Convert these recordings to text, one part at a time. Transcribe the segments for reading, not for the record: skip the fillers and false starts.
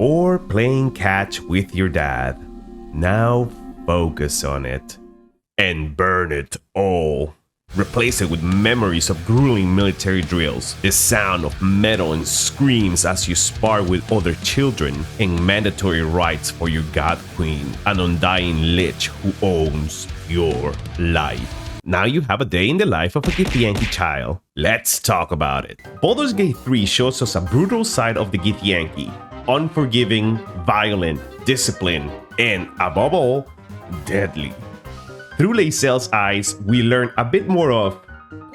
or playing catch with your dad. Now focus on it and burn it all. Replace it with memories of grueling military drills, the sound of metal and screams as you spar with other children, and mandatory rites for your god queen, an undying lich who owns your life. Now you have a day in the life of a Githyanki child. Let's talk about it. Baldur's Gate 3 shows us a brutal side of the Githyanki, unforgiving, violent, disciplined, and above all, deadly. Through Lae'zel's eyes, we learn a bit more of,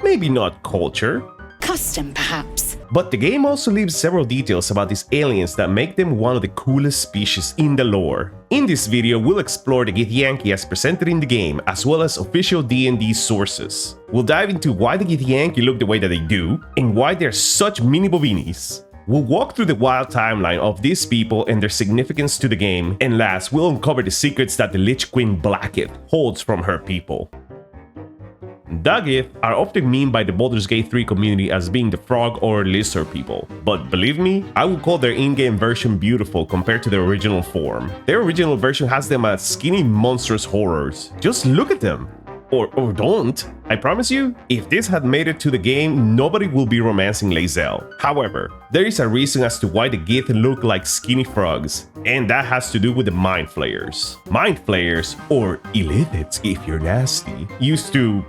maybe not culture, custom perhaps. but the game also leaves several details about these aliens that make them one of the coolest species in the lore. In this video, we'll explore the Githyanki as presented in the game, as well as official D&D sources. We'll dive into why the Githyanki look the way that they do, and why they're such mini bovinis. We'll walk through the wild timeline of these people and their significance to the game, and last, we'll uncover the secrets that the Lich Queen Vlaakith holds from her people. The Gith are often memed by the Baldur's Gate 3 community as being the frog or lizard people, but believe me, I would call their in-game version beautiful compared to their original form. Their original version has them as skinny monstrous horrors. Just look at them! Or don't. I promise you, if this had made it to the game, nobody will be romancing Lae'zel. However, there is a reason as to why the Gith look like skinny frogs, and that has to do with the mindflayers. Mindflayers, or illithids if you're nasty, used to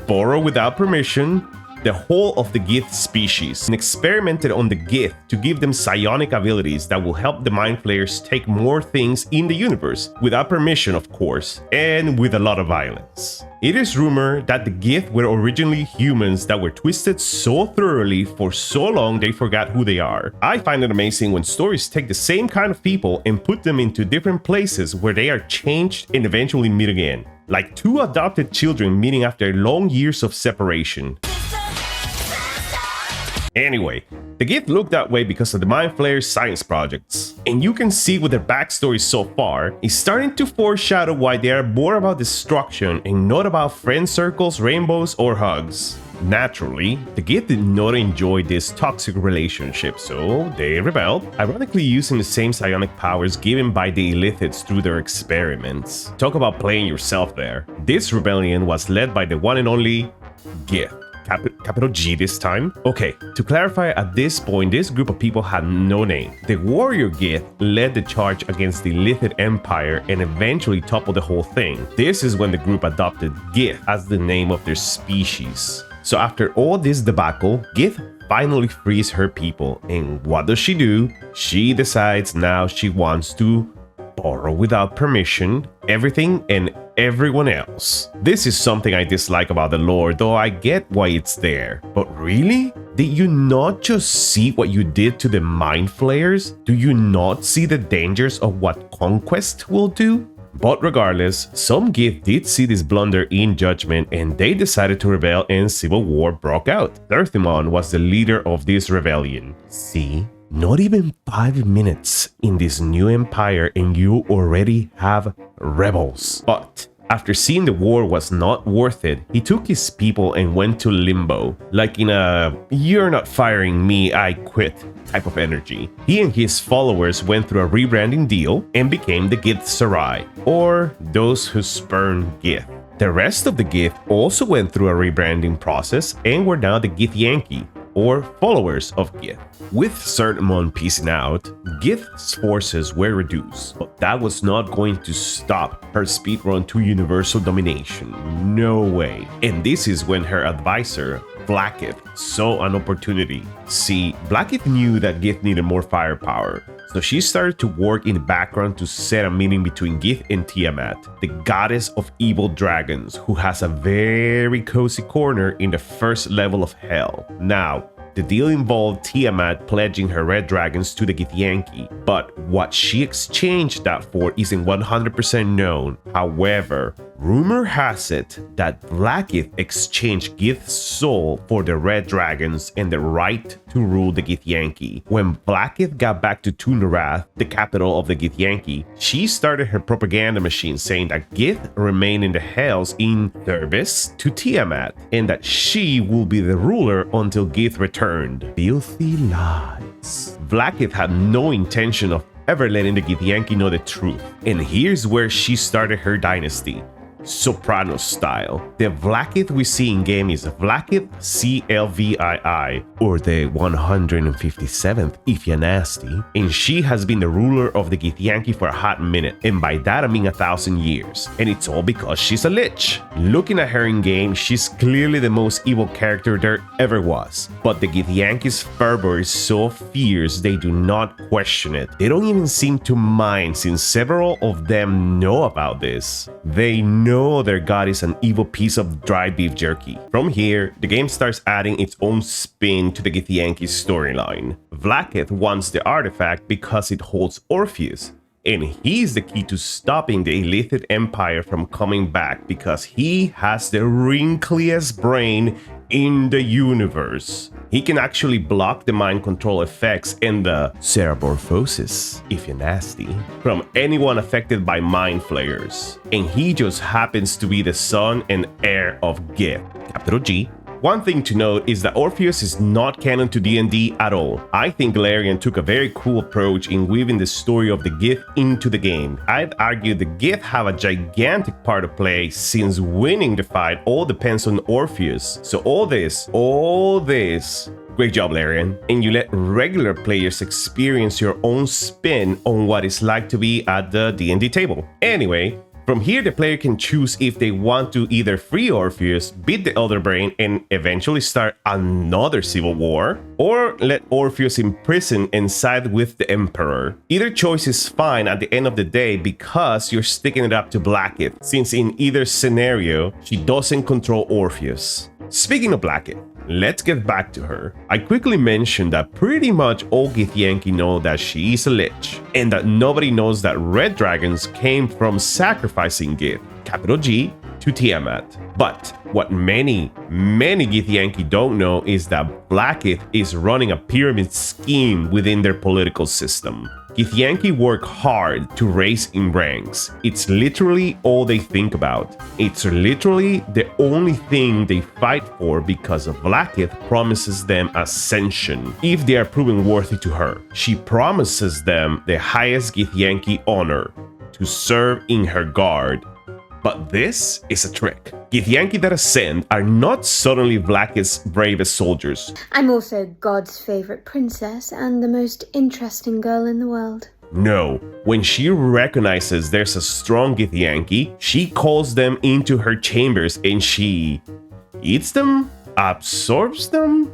borrow without permission the whole of the Gith species and experimented on the Gith to give them psionic abilities that will help the mindflayers take more things in the universe, without permission of course, and with a lot of violence. It is rumored that the Gith were originally humans that were twisted so thoroughly for so long they forgot who they are. I find it amazing when stories take the same kind of people and put them into different places where they are changed and eventually meet again. Like two adopted children meeting after long years of separation. Anyway, the Gith look that way because of the mindflayers science projects. And you can see with their backstory so far, is starting to foreshadow why they are more about destruction and not about friend circles, rainbows, or hugs. Naturally, the Gith did not enjoy this toxic relationship, so they rebelled, ironically using the same psionic powers given by the illithids through their experiments. Talk about playing yourself there. This rebellion was led by the one and only Gith. Capital G this time. Okay, to clarify, at this point, this group of people had no name. The warrior Gith led the charge against the Illithid Empire and eventually toppled the whole thing. This is when the group adopted Gith as the name of their species. So after all this debacle, Gith finally frees her people, and what does she do? She decides now she wants to borrow without permission everything and everyone else. This is something I dislike about the lore, though I get why it's there. But really? Did you not just see what you did to the mindflayers? Do you not see the dangers of what conquest will do? But regardless, some Gith did see this blunder in judgment and they decided to rebel and civil war broke out. Thurthimon was the leader of this rebellion. See? Not even 5 minutes in this new empire and you already have rebels. But after seeing the war was not worth it, he took his people and went to limbo, like in a "you're not firing me, I quit" type of energy. He and his followers went through a rebranding deal and became the Gith Sarai, or those who spurn Gith. The rest of the Gith also went through a rebranding process and were now the Githyanki, or followers of Gith. With Thurthimon piecing out, Gith's forces were reduced, but that was not going to stop her speedrun to universal domination. No way. And this is when her advisor, Vlaakith, saw an opportunity. See, Vlaakith knew that Gith needed more firepower, so she started to work in the background to set a meeting between Gith and Tiamat, the goddess of evil dragons, who has a very cozy corner in the first level of hell. Now, the deal involved Tiamat pledging her red dragons to the Githyanki, but what she exchanged that for isn't 100% known. However, rumor has it that Vlaakith exchanged Gith's soul for the red dragons and the right to rule the Githyanki. When Vlaakith got back to Tunarath, the capital of the Githyanki, she started her propaganda machine saying that Gith remained in the hells in service to Tiamat, and that she will be the ruler until Gith returned. Filthy lies. Vlaakith had no intention of ever letting the Githyanki know the truth. And here's where she started her dynasty. Sopranos style. The Vlaakith we see in game is Vlaakith CLVII, or the 157th if you're nasty, and she has been the ruler of the Githyanki for a hot minute, and by that I mean 1,000 years, and it's all because she's a lich. Looking at her in game, she's clearly the most evil character there ever was, but the Githyanki's fervor is so fierce they do not question it. They don't even seem to mind, since several of them know about this. They know their god is an evil piece of dry beef jerky. From here, the game starts adding its own spin to the Githyanki storyline. Vlaakith wants the artifact because it holds Orpheus, and he's the key to stopping the Illithid Empire from coming back because he has the wrinkliest brain in the universe. He can actually block the mind control effects and the cerebromorphosis, if you're nasty, from anyone affected by mindflayers. And he just happens to be the son and heir of Gith, capital G. One thing to note is that Orpheus is not canon to D&D at all. I think Larian took a very cool approach in weaving the story of the Gith into the game. I'd argue the Gith have a gigantic part to play since winning the fight all depends on Orpheus. So all this, great job, Larian. And you let regular players experience your own spin on what it's like to be at the D&D table. Anyway, from here, the player can choose if they want to either free Orpheus, beat the Elder Brain, and eventually start another civil war, or let Orpheus imprison and side with the Emperor. Either choice is fine at the end of the day because you're sticking it up to Vlaakith, since in either scenario, she doesn't control Orpheus. Speaking of Vlaakith, let's get back to her. I quickly mentioned that pretty much all Githyanki know that she is a lich, and that nobody knows that red dragons came from sacrificing Gith, capital G, to Tiamat. But what many Githyanki don't know is that Vlaakith is running a pyramid scheme within their political system. Githyanki work hard to raise in ranks. It's literally all they think about. It's literally the only thing they fight for because Vlaakith promises them ascension if they are proven worthy to her. She promises them the highest Githyanki honor, to serve in her guard. But this is a trick. Githyanki that ascend are not suddenly Vlaakith's bravest soldiers. I'm also God's favorite princess and the most interesting girl in the world. No, when she recognizes there's a strong Githyanki, she calls them into her chambers and she eats them, absorbs them,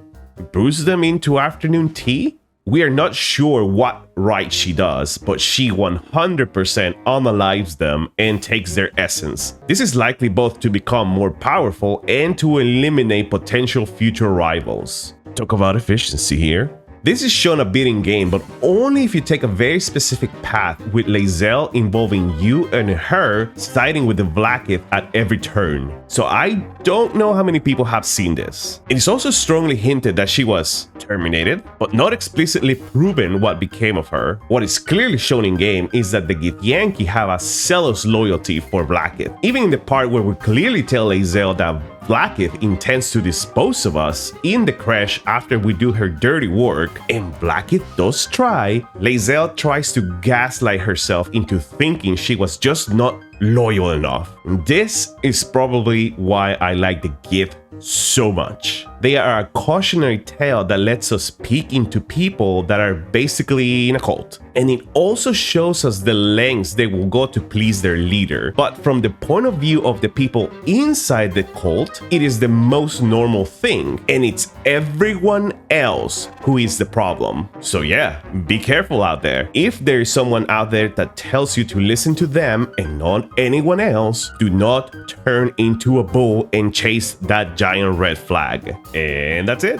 brews them into afternoon tea. We are not sure what right she does, but she 100% unalives them and takes their essence. This is likely both to become more powerful and to eliminate potential future rivals. Talk about efficiency here. This is shown a bit in game, but only if you take a very specific path with Lae'zel involving you and her siding with the Vlaakith at every turn. So I don't know how many people have seen this. It is also strongly hinted that she was terminated, but not explicitly proven what became of her. What is clearly shown in game is that the Githyanki have a zealous loyalty for Vlaakith. Even in the part where we clearly tell Lae'zel that Vlaakith intends to dispose of us in the crash after we do her dirty work, and Vlaakith does try, Lae'zel tries to gaslight herself into thinking she was just not loyal enough. This is probably why I like the Gith so much. They are a cautionary tale that lets us peek into people that are basically in a cult. And it also shows us the lengths they will go to please their leader. But from the point of view of the people inside the cult, it is the most normal thing. And it's everyone else who is the problem. So yeah, be careful out there. If there is someone out there that tells you to listen to them and not anyone else, do not turn into a bull and chase that giant red flag. And that's it.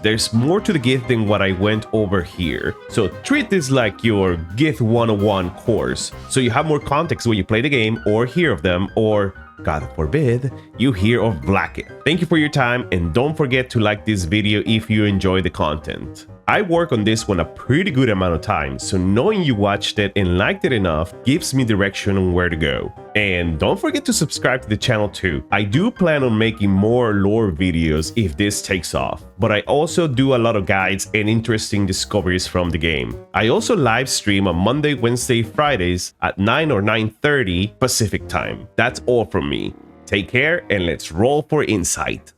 There's more to the Gith than what I went over here. So treat this like your Gith 101 course, so you have more context when you play the game or hear of them, or God forbid, you hear of Vlaakith. Thank you for your time, and don't forget to like this video if you enjoy the content. I work on this one a pretty good amount of time, so knowing you watched it and liked it enough gives me direction on where to go. And don't forget to subscribe to the channel too. I do plan on making more lore videos if this takes off, but I also do a lot of guides and interesting discoveries from the game. I also live stream on Monday, Wednesday, Fridays at 9 or 9:30 Pacific time. That's all from me. Take care and let's roll for insight.